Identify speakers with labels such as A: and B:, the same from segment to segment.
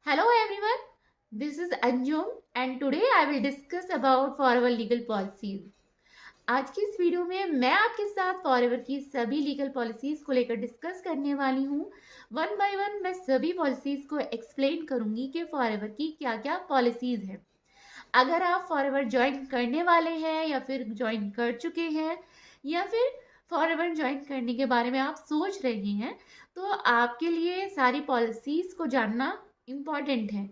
A: Hello everyone, this is Anjum and today I will discuss about Forever legal policies. आज की इस video में मैं आपके साथ फॉरएवर की सभी लीगल पॉलिसीज को लेकर डिस्कस करने वाली हूँ। वन बाय वन मैं सभी पॉलिसीज को एक्सप्लेन करूंगी कि फॉरएवर की क्या क्या पॉलिसीज हैं। अगर आप फॉरएवर ज्वाइन करने वाले हैं या फिर ज्वाइन कर चुके हैं या फिर फॉरएवर ज्वाइन करने के बारे में आप सोच रहे हैं तो आपके लिए सारी पॉलिसीज को जानना इम्पॉर्टेंट है।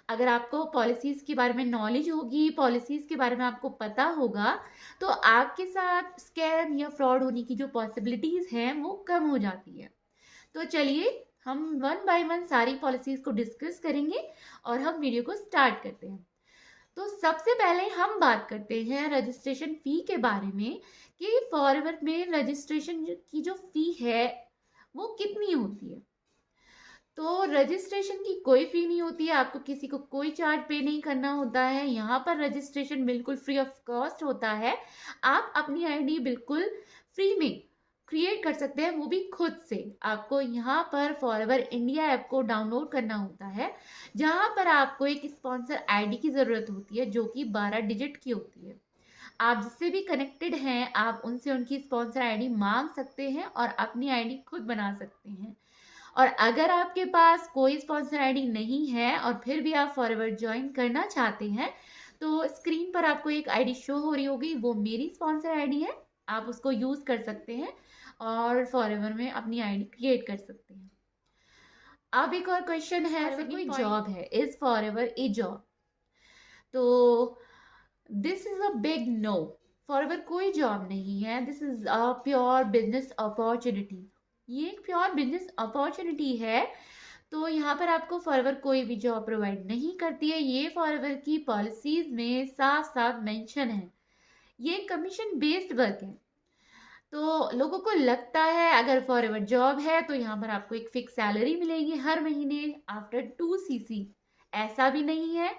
A: अगर आपको पॉलिसीज के बारे में नॉलेज होगी, पॉलिसीज के बारे में आपको पता होगा, तो आपके साथ स्कैम या फ्रॉड होने की जो पॉसिबिलिटीज हैं वो कम हो जाती है। तो चलिए हम वन बाय वन सारी पॉलिसीज को डिस्कस करेंगे और हम वीडियो को स्टार्ट करते हैं। तो सबसे पहले हम बात करते हैं रजिस्ट्रेशन फी के बारे में कि फॉरएवर में रजिस्ट्रेशन की जो फी है वो कितनी होती है। तो रजिस्ट्रेशन की कोई फी नहीं होती है, आपको किसी को कोई चार्ज पे नहीं करना होता है। यहाँ पर रजिस्ट्रेशन बिल्कुल फ्री ऑफ कॉस्ट होता है। आप अपनी आईडी बिल्कुल फ्री में क्रिएट कर सकते हैं, वो भी खुद से। आपको यहाँ पर फॉरएवर इंडिया ऐप को डाउनलोड करना होता है, जहाँ पर आपको एक स्पॉन्सर आईडी की ज़रूरत होती है जो कि 12 डिजिट की होती है। आप जिससे भी कनेक्टेड हैं आप उनसे उनकी स्पॉन्सर आईडी मांग सकते हैं और अपनी आईडी खुद बना सकते हैं। और अगर आपके पास कोई स्पॉन्सर आईडी नहीं है और फिर भी आप फॉरएवर ज्वाइन करना चाहते हैं तो स्क्रीन पर आपको एक आईडी शो हो रही होगी, वो मेरी स्पॉन्सर आईडी है। आप उसको यूज़ कर सकते हैं और फॉरएवर में अपनी आईडी क्रिएट कर सकते हैं। अब एक और क्वेश्चन है, ऐसे कोई जॉब है, इज फॉरएवर ए जॉब? तो this is a big no. Forever कोई जॉब नहीं है, this is a pure business opportunity. ये एक प्योर बिजनेस अपॉर्चुनिटी है। तो यहाँ पर आपको फॉरएवर कोई भी जॉब प्रोवाइड नहीं करती है, ये फॉरएवर की पॉलिसीज में साफ साफ मेंशन है। ये कमीशन बेस्ड वर्क है। तो लोगों को लगता है अगर फॉरएवर जॉब है तो यहाँ पर आपको एक फिक्स सैलरी मिलेगी हर महीने आफ्टर 2 CC। ऐसा भी नहीं है,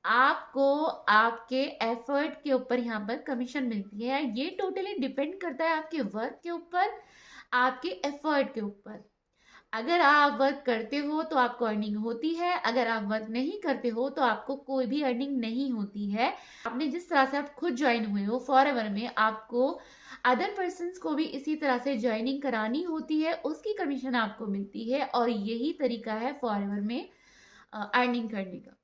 A: आपको आपके एफर्ट के ऊपर यहाँ पर कमीशन मिलती है। ये टोटली डिपेंड करता है आपके वर्क के ऊपर, आपके एफर्ट के ऊपर। अगर आप वर्क करते हो तो आपको अर्निंग होती है, अगर आप वर्क नहीं करते हो तो आपको कोई भी अर्निंग नहीं होती है। आपने जिस तरह से आप खुद ज्वाइन हुए हो फॉरएवर में, आपको अदर पर्सन को भी इसी तरह से ज्वाइनिंग करानी होती है, उसकी कमीशन आपको मिलती है। और यही तरीका है फॉरएवर में अर्निंग करने का।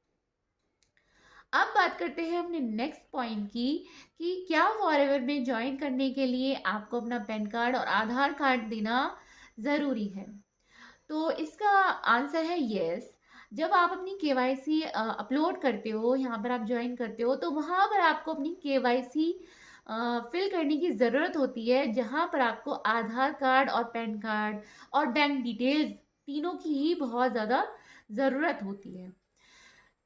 A: अब बात करते हैं अपने नेक्स्ट पॉइंट की कि क्या फॉरएवर में ज्वाइन करने के लिए आपको अपना पैन कार्ड और आधार कार्ड देना ज़रूरी है। तो इसका आंसर है यस। जब आप अपनी केवाईसी अपलोड करते हो, यहाँ पर आप ज्वाइन करते हो, तो वहाँ पर आपको अपनी केवाईसी फिल करने की ज़रूरत होती है, जहाँ पर आपको आधार कार्ड और पैन कार्ड और बैंक डिटेल्स तीनों की ही बहुत ज़्यादा ज़रूरत होती है।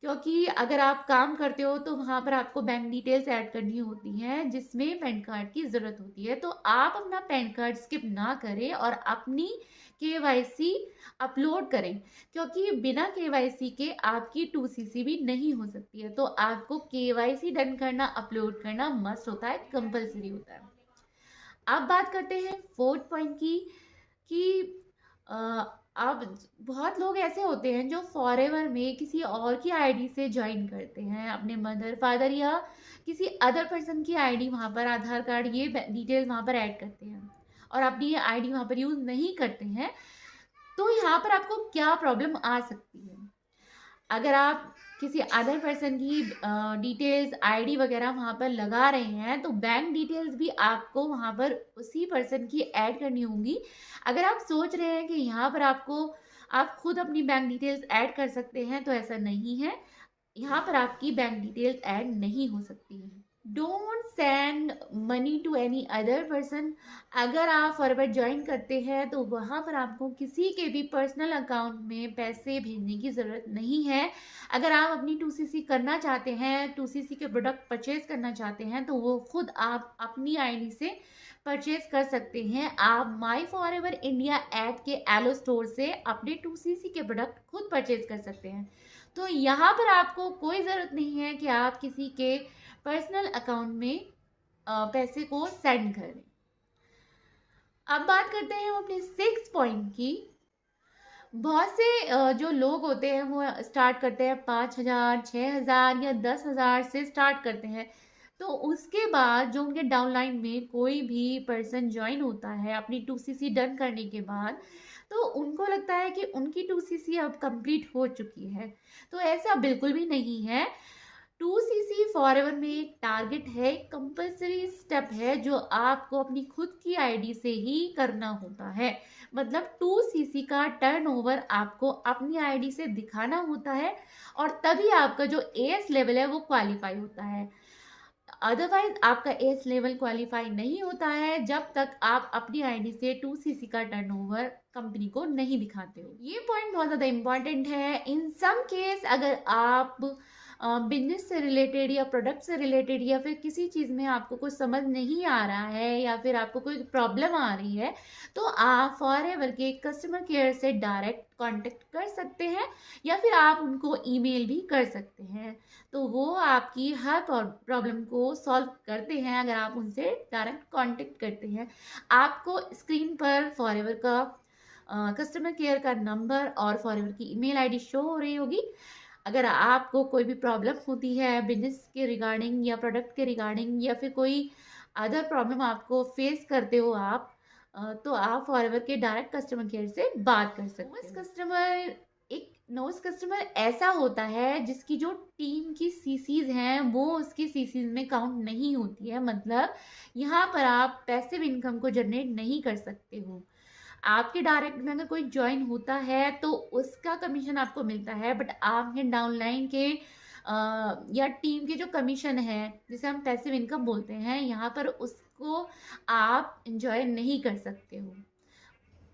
A: क्योंकि अगर आप काम करते हो तो वहाँ पर आपको बैंक डिटेल्स ऐड करनी होती हैं, जिसमें पैन कार्ड की ज़रूरत होती है। तो आप अपना पैन कार्ड स्किप ना करें और अपनी केवाईसी अपलोड करें, क्योंकि बिना केवाईसी के आपकी 2 CC भी नहीं हो सकती है। तो आपको केवाईसी डन करना, अपलोड करना मस्ट होता है, कंपलसरी होता है। अब बात करते हैं फोर्थ पॉइंट की कि अब बहुत लोग ऐसे होते हैं जो फॉरएवर में किसी और की आईडी से ज्वाइन करते हैं, अपने मदर फादर या किसी अदर पर्सन की आईडी वहाँ पर, आधार कार्ड, ये डिटेल्स वहाँ पर ऐड करते हैं और अपनी ये आईडी वहाँ पर यूज़ नहीं करते हैं। तो यहाँ पर आपको क्या प्रॉब्लम आ सकती है? अगर आप किसी अदर पर्सन की डिटेल्स, आईडी वगैरह वहाँ पर लगा रहे हैं तो बैंक डिटेल्स भी आपको वहाँ पर उसी पर्सन की ऐड करनी होंगी। अगर आप सोच रहे हैं कि यहाँ पर आप खुद अपनी बैंक डिटेल्स ऐड कर सकते हैं, तो ऐसा नहीं है। यहाँ पर आपकी बैंक डिटेल्स ऐड नहीं हो सकती है। Don't send money to any other person. अगर आप फॉरएवर ज्वाइन करते हैं तो वहाँ पर आपको किसी के भी पर्सनल अकाउंट में पैसे भेजने की ज़रूरत नहीं है। अगर आप अपनी 2 CC करना चाहते हैं, 2 CC के प्रोडक्ट परचेज करना चाहते हैं, तो वो खुद आप अपनी आईडी से परचेज कर सकते हैं। आप माई फॉरएवर इंडिया ऐप के एलो स्टोर से अपने 2 CC के प्रोडक्ट खुद परचेज कर सकते हैं। तो यहाँ पर आपको कोई ज़रूरत नहीं है कि आप किसी के पर्सनल अकाउंट में पैसे को सेंड करें। अब बात करते हैं हम अपने 6th पॉइंट की। बहुत से जो लोग होते हैं वो स्टार्ट करते हैं 5,000, 6,000 या 10,000 से स्टार्ट करते हैं। तो उसके बाद जो उनके डाउनलाइन में कोई भी पर्सन जॉइन होता है अपनी 2cc डन करने के बाद, तो उनको लगता है कि उनकी 2cc अब कंप्लीट हो चुकी है। तो ऐसा बिल्कुल भी नहीं है। 2cc फॉरएवर में एक टारगेट है, कंपल्सरी स्टेप है जो आपको अपनी खुद की आईडी से ही करना होता है। मतलब 2cc का टर्नओवर आपको अपनी आईडी से दिखाना होता है और तभी आपका जो एएस लेवल है वो क्वालिफाई होता है। अदरवाइज आपका एएस लेवल क्वालिफाई नहीं होता है जब तक आप अपनी आईडी से 2cc का टर्नओवर कंपनी को नहीं दिखाते हो। ये पॉइंट बहुत ज़्यादा इंपॉर्टेंट है। इन सम केस अगर आप बिजनेस से रिलेटेड या प्रोडक्ट से रिलेटेड या फिर किसी चीज़ में आपको कुछ समझ नहीं आ रहा है या फिर आपको कोई प्रॉब्लम आ रही है, तो आप फॉरएवर के कस्टमर केयर से डायरेक्ट कांटेक्ट कर सकते हैं या फिर आप उनको ईमेल भी कर सकते हैं। तो वो आपकी हर प्रॉब्लम को सॉल्व करते हैं अगर आप उनसे डायरेक्ट कांटेक्ट करते हैं। आपको स्क्रीन पर फॉरएवर का कस्टमर केयर का नंबर और फॉरएवर की ईमेल आईडी शो हो रही होगी। अगर आपको कोई भी प्रॉब्लम होती है बिजनेस के रिगार्डिंग या प्रोडक्ट के रिगार्डिंग या फिर कोई अदर प्रॉब्लम आपको फेस करते हो आप, तो आप फॉरएवर के डायरेक्ट कस्टमर केयर से बात कर सकते हो। एक नोस कस्टमर ऐसा होता है जिसकी जो टीम की सीसीज हैं वो उसकी सीसीज में काउंट नहीं होती है। मतलब यहाँ पर आप पैसिव इनकम को जनरेट नहीं कर सकते हो। आपके डायरेक्ट में अगर कोई ज्वाइन होता है तो उसका कमीशन आपको मिलता है, बट आपके डाउनलाइन के या टीम के जो कमीशन है जिसे हम पैसिव इनकम बोलते हैं, यहाँ पर उसको आप इंजॉय नहीं कर सकते हो।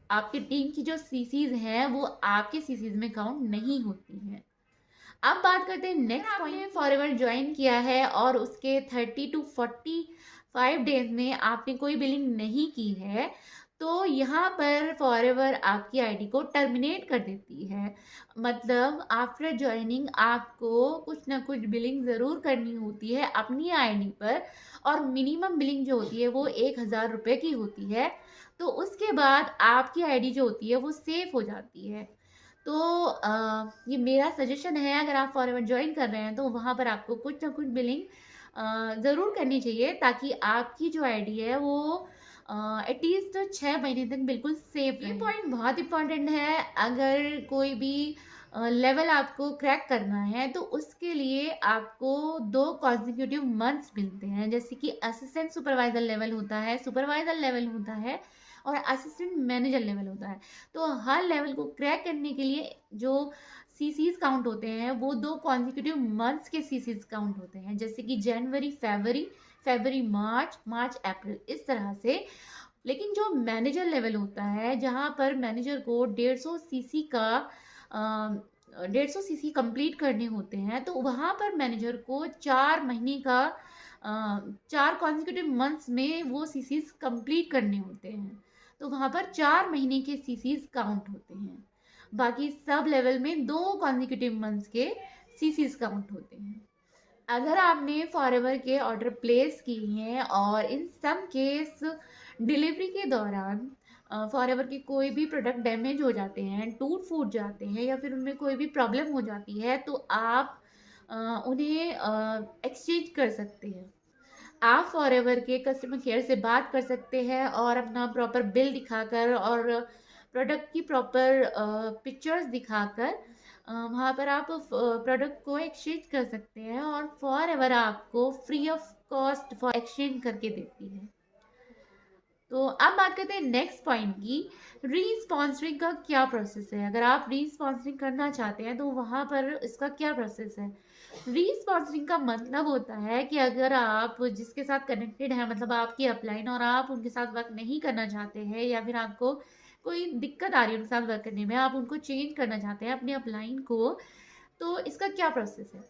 A: आपकी टीम की जो सीसीज हैं वो आपके सीसीज में काउंट नहीं होती हैं। अब बात करते हैं नेक्स्ट पॉइंट। फॉरएवर ज्वाइन किया है और उसके 30 to 45 डेज में आपने कोई बिलिंग नहीं की है, तो यहाँ पर फॉरएवर आपकी आईडी को टर्मिनेट कर देती है। मतलब आफ्टर ज्वाइनिंग आपको कुछ ना कुछ बिलिंग ज़रूर करनी होती है अपनी आईडी पर, और मिनिमम बिलिंग जो होती है वो 1,000 रुपये की होती है। तो उसके बाद आपकी आईडी जो होती है वो सेफ हो जाती है। तो ये मेरा सजेशन है, अगर आप फॉरएवर ज्वाइन कर रहे हैं तो वहाँ पर आपको कुछ ना कुछ बिलिंग ज़रूर करनी चाहिए ताकि आपकी जो आईडी है वो एटलीस्ट 6 महीने तक बिल्कुल सेफ रहे। ये पॉइंट बहुत इंपॉर्टेंट है। अगर कोई भी लेवल आपको क्रैक करना है तो उसके लिए आपको 2 कॉन्जिक्यूटिव मंथ्स मिलते हैं। जैसे कि असिस्टेंट सुपरवाइजर लेवल होता है, सुपरवाइजर लेवल होता है और असिस्टेंट मैनेजर लेवल होता है। तो हर लेवल को क्रैक करने के लिए जो सीसीज काउंट होते हैं वो 2 कॉन्जिक्यूटिव मंथ्स के सीसीज काउंट होते हैं। जैसे कि जनवरी फरवरी, फरवरी मार्च, मार्च अप्रैल, इस तरह से। लेकिन जो मैनेजर लेवल होता है जहाँ पर मैनेजर को 150 सीसी का 150 सीसी कंप्लीट करने होते हैं, तो वहाँ पर मैनेजर को 4 महीने का 4 कॉन्जिक्यूटिव मंथ्स में वो सीसीज कंप्लीट करने होते हैं। तो वहाँ पर 4 महीने के सीसीज काउंट होते हैं। बाकी सब लेवल में 2 कॉन्जिक्यूटिव मंथ्स के सीसीज काउंट होते हैं। अगर आपने फॉरएवर के ऑर्डर प्लेस किए हैं और इन सम केस डिलीवरी के दौरान फॉरएवर के कोई भी प्रोडक्ट डैमेज हो जाते हैं, टूट फूट जाते हैं या फिर उनमें कोई भी प्रॉब्लम हो जाती है, तो आप उन्हें एक्सचेंज कर सकते हैं। आप फॉरएवर के कस्टमर केयर से बात कर सकते हैं और अपना प्रॉपर बिल दिखाकर और प्रोडक्ट की प्रॉपर पिक्चर्स दिखाकर वहाँ पर आप प्रोडक्ट को एक्सचेंज कर सकते हैं और फॉरएवर आपको free of cost for exchange करके देती है। तो अब बात करते हैं नेक्स्ट पॉइंट की, री-स्पॉन्सरिंग का क्या प्रोसेस है। अगर आप री-स्पॉन्सरिंग करना चाहते हैं तो वहाँ पर इसका क्या प्रोसेस है। री-स्पॉन्सरिंग का मतलब होता है कि अगर आप जिसके साथ कनेक्टेड है, मतलब आपकी अपलाइन, और आप उनके साथ वर्क नहीं करना चाहते हैं या फिर आपको कोई दिक्कत आ रही है उनके साथ वर्क करने में, आप उनको चेंज करना चाहते हैं अपने अपलाइन को, तो इसका क्या प्रोसेस है।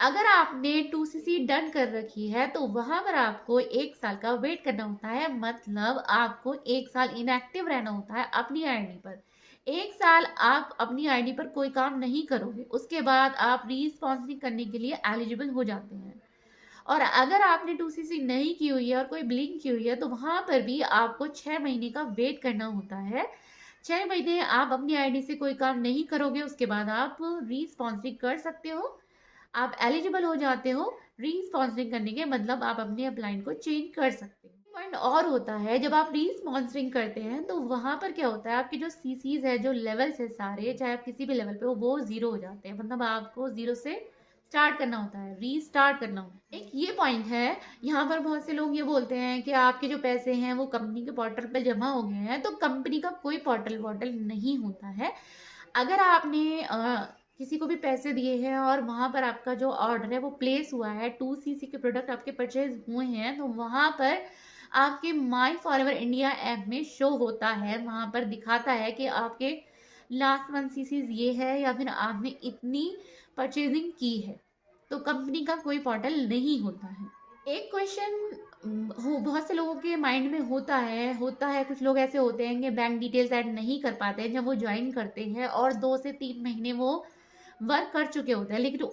A: अगर आपने 2cc डन कर रखी है तो वहां पर आपको 1 साल का वेट करना होता है। मतलब आपको 1 साल इनएक्टिव रहना होता है अपनी आईडी पर। 1 साल आप अपनी आईडी पर कोई काम नहीं करोगे, उसके बाद आप री-स्पॉन्सरिंग करने के लिए एलिजिबल हो जाते हैं। और अगर आपने 2cc नहीं की हुई है और कोई बिलिंग की हुई है तो वहां पर भी आपको 6 महीने का वेट करना होता है 6 महीने आप अपनी आईडी से कोई काम नहीं करोगे, उसके बाद आप री-स्पॉन्सरिंग कर सकते हो। आप एलिजिबल हो जाते हो री-स्पॉन्सरिंग करने के, मतलब आप अपने अपलाइन को चेंज कर सकते हो। पॉइंट और होता है, जब आप री-स्पॉन्सरिंग करते हैं तो वहाँ पर क्या होता है, आपके जो सीसीज है, जो लेवल्स है सारे, चाहे आप किसी भी लेवल पे हो, वो ज़ीरो हो जाते हैं। मतलब आपको ज़ीरो से स्टार्ट करना होता है, रीस्टार्ट करना होता है। एक ये पॉइंट है, यहाँ पर बहुत से लोग ये बोलते हैं कि आपके जो पैसे हैं वो कंपनी के पोर्टल पर जमा हो गए हैं, तो कंपनी का कोई पोर्टल वोर्टल नहीं होता है। अगर आपने किसी को भी पैसे दिए हैं और वहाँ पर आपका जो ऑर्डर है वो प्लेस हुआ है, 2cc के प्रोडक्ट आपके परचेज हुए हैं, तो वहाँ पर आपके माई फॉरएवर इंडिया ऐप में शो होता है, वहाँ पर दिखाता है कि आपके लास्ट 1 cc ये है या फिर आपने इतनी परचेजिंग की है। तो कंपनी का कोई पोर्टल नहीं होता है। एक क्वेश्चन हो बहुत से लोगों के माइंड में होता है कुछ लोग ऐसे होते हैं कि बैंक डिटेल्स ऐड नहीं कर पाते हैं जब वो ज्वाइन करते हैं और 2 से 3 महीने वो वर्क कर चुके होते हैं, लेकिन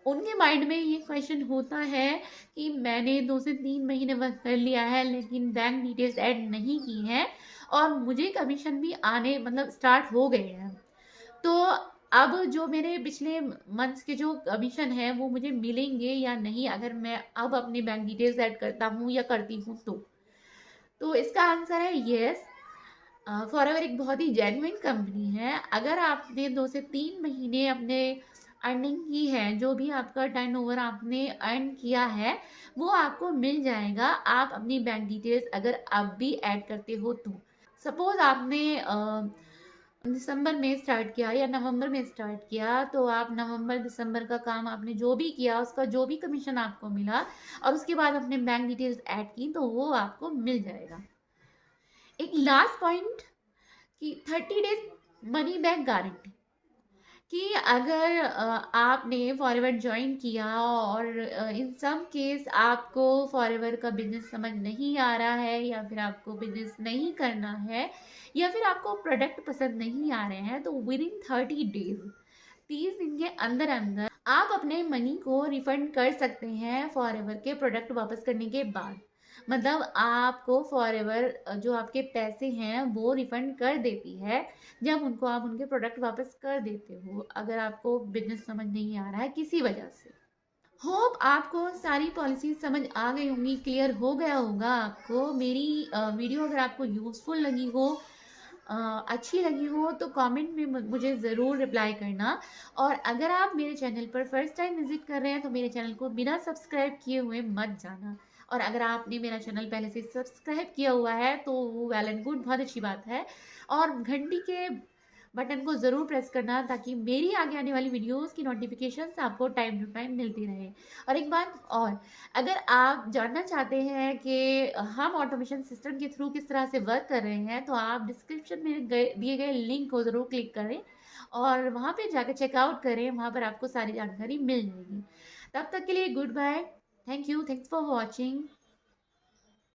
A: उनके माइंड में ये क्वेश्चन होता है कि मैंने 2 से 3 महीने वर्क कर लिया है लेकिन बैंक डिटेल्स ऐड नहीं की हैं और मुझे कमीशन भी आने मतलब स्टार्ट हो गए हैं। तो अब जो मेरे पिछले मंथ्स के जो कमीशन है वो मुझे मिलेंगे या नहीं, अगर मैं अब अपनी बैंक डिटेल्स ऐड करता हूँ या करती हूँ तो इसका आंसर है यस। फॉरएवर एक बहुत ही जेन्युइन कंपनी है। अगर आपने 2 से 3 महीने अपने अर्निंग की है, जो भी आपका टर्नओवर आपने अर्न किया है वो आपको मिल जाएगा, आप अपनी बैंक डिटेल्स अगर अब भी ऐड करते हो तो। सपोज आपने दिसंबर में स्टार्ट किया या नवंबर में स्टार्ट किया, तो आप नवंबर दिसंबर का काम आपने जो भी किया उसका जो भी कमीशन आपको मिला और उसके बाद अपने बैंक डिटेल्स ऐड की तो वो आपको मिल जाएगा। एक लास्ट पॉइंट कि 30 डेज मनी बैक गारंटी, कि अगर आपने फॉरएवर ज्वाइन किया और इन सम केस आपको फॉरएवर का बिजनेस समझ नहीं आ रहा है या फिर आपको बिजनेस नहीं करना है या फिर आपको प्रोडक्ट पसंद नहीं आ रहे हैं, तो विद इन 30 डेज 30 दिन के अंदर अंदर आप अपने मनी को रिफंड कर सकते हैं फॉरएवर के प्रोडक्ट वापस करने के बाद। मतलब आपको फॉरएवर जो आपके पैसे हैं वो रिफंड कर देती है जब उनको आप उनके प्रोडक्ट वापस कर देते हो, अगर आपको बिजनेस समझ नहीं आ रहा है किसी वजह से। होप आपको सारी पॉलिसी समझ आ गई होंगी, क्लियर हो गया होगा आपको। मेरी वीडियो अगर आपको यूजफुल लगी हो, अच्छी लगी हो तो कमेंट में मुझे ज़रूर रिप्लाई करना। और अगर आप मेरे चैनल पर फर्स्ट टाइम विजिट कर रहे हैं तो मेरे चैनल को बिना सब्सक्राइब किए हुए मत जाना, और अगर आपने मेरा चैनल पहले से सब्सक्राइब किया हुआ है तो वेल एंड गुड, बहुत अच्छी बात है। और घंटी के बटन को ज़रूर प्रेस करना ताकि मेरी आगे आने वाली वीडियोस की नोटिफिकेशंस आपको टाइम टू टाइम मिलती रहे। और एक बात और, अगर आप जानना चाहते हैं कि हम ऑटोमेशन सिस्टम के थ्रू किस तरह से वर्क कर रहे हैं तो आप डिस्क्रिप्शन में दिए गए लिंक को ज़रूर क्लिक करें और वहाँ पे जाकर चेकआउट करें, वहाँ पर आपको सारी जानकारी मिल जाएगी। तब तक के लिए goodbye, thank you, thanks for watching.